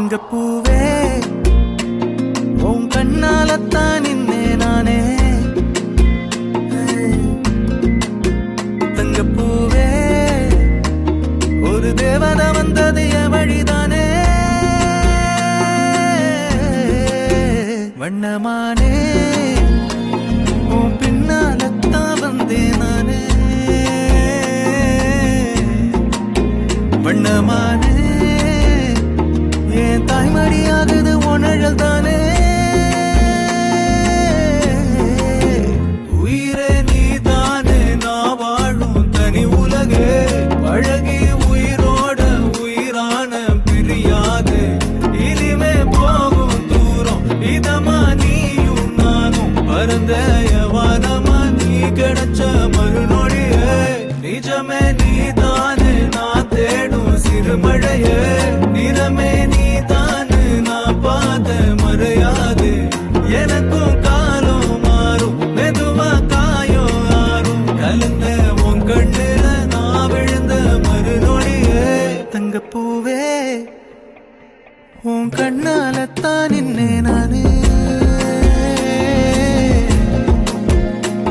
தங்கப்பூவே உன் கண்ணாலத்தான் நின்னே நானே. தங்கப்பூவே ஒரு தேவதை வந்தது என் வழிதானே. வண்ணமானே உன் பின்னாலத்தான் வந்தேன் நானே. வண்ணமானே என் தாய்மடியாகுது உணழல் தானே. உயிரே நீதானே நான் வாழும் தனி உலகே. பழகி உயிரோட உயிரான பிரியாது இனிமே போகும் தூரம். இதமா நீயும் நானும் பரந்த வானமா நீ கிடைச்ச மறுநொடியே. நிஜமே நீதானே நான் தேடும் சிறுமழையே. நிறமே நீதானு நான் பாத மறையாது. எனக்கும் காலம் மாறும் மெதுவா காயம் ஆறும். கலந்த உன் கண்ணுல நான் விழுந்த மறுநொடியே. தங்கப்பூவே உன் கண்ணாலத்தான் நின்னே நானே.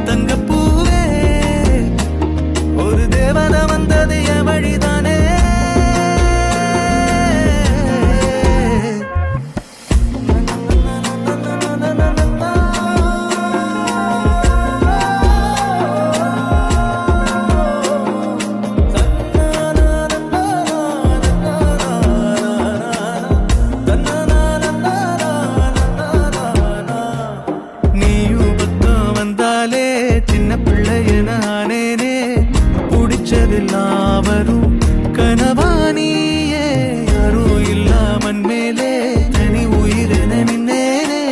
தங்கப்பூவே ஒரு தேவதை வந்தது என் வழிதானே. வரும் கனவானியே யாரும் இல்லாமன் மேலே தனி உயிரென நின்னேனே.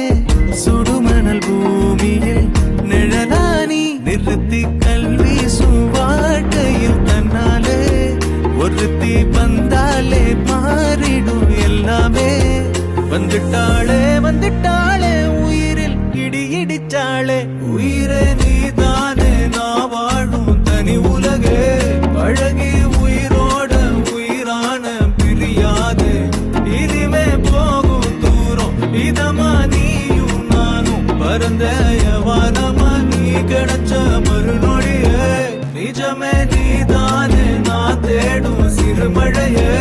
சுடுமணல் பூமியில் நிழலானி நிறுத்தி கல்வி வாழ்க்கையில் தன்னாலே. ஒருத்தி வந்தாலே மாறிடும் எல்லாமே. வந்துட்டாளே வந்துட்டாளே உயிரில் இடி இடிச்சாளே. உயிரே நீதானே நான் வாழும் தனி உலகே. பழகி உயிரோட உயிரான பிரியாது இனிமே போகும் தூரம். இதமா நீயும் நானும் பரந்த வானமா நீ கிடைச்ச மறுநொடியே. நிஜமே நீதானே நான் தேடும் சிறுமழையே.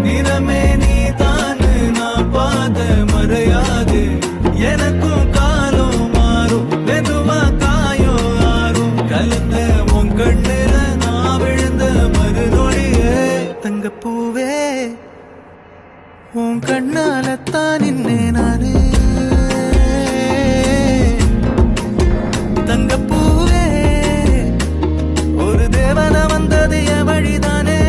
நிறமே நீதானு நான் பாத மறையாது. எனக்கும் காலம் மாறும் மெதுவா காயம் ஆறும். கலந்த உன் கண்ணுல நான் விழுந்த மறுநொடியே. தங்கப்பூவே உன் கண்ணாலத்தான் நின்னே நானே. தங்கப்பூவே ஒரு தேவதை வந்தது என் வழிதானே.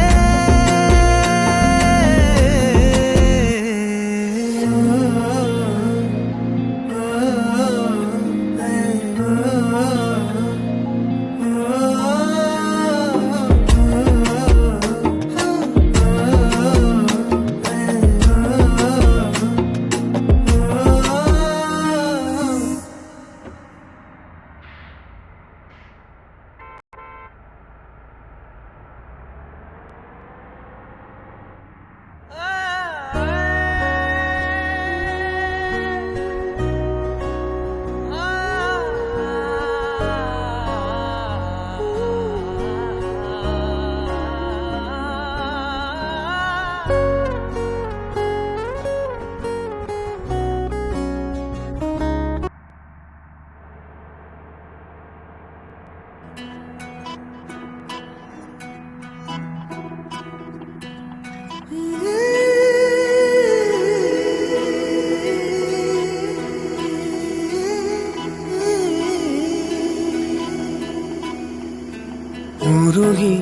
உருகி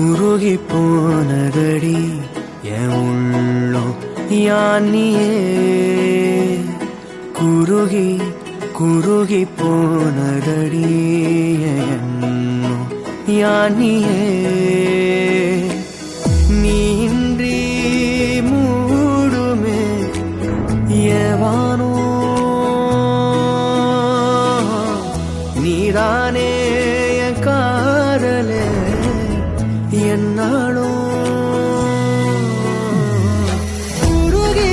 உருகி போனதடி என் உள்ளம் யானியே. குருகி குருகி போனதடி எண்ணம் யானியே. நீன்றி மூடுமே ஏவானோ. நீதானே என் காதலே என்னாலும். உருகி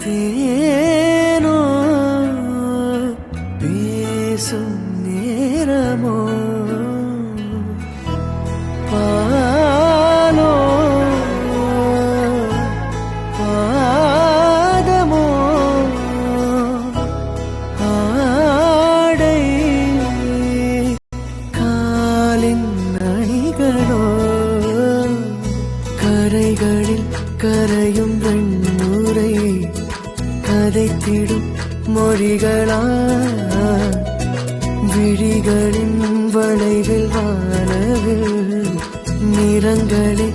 தேனோ பேசும் நேரமோ பாலோ பாதமோ ஆடை காலின் அணிகளோ கரைகளில் கரையும் வெண்ணுரை கதைத்திடும் மொழிகளா விழிகளின் வளைவில் வானவில் நிறங்களே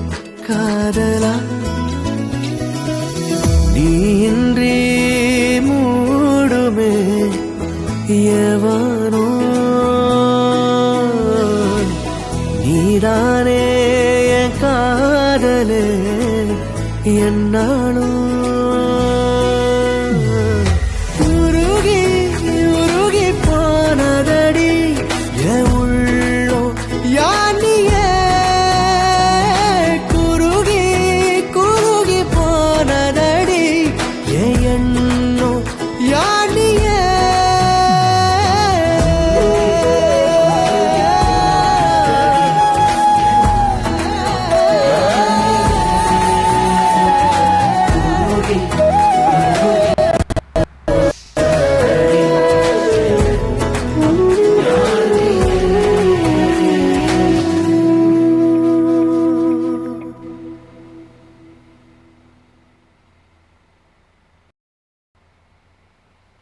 காதலா நீன்றி மூடுமே எவனோ நீதானே என் காதலே என்ன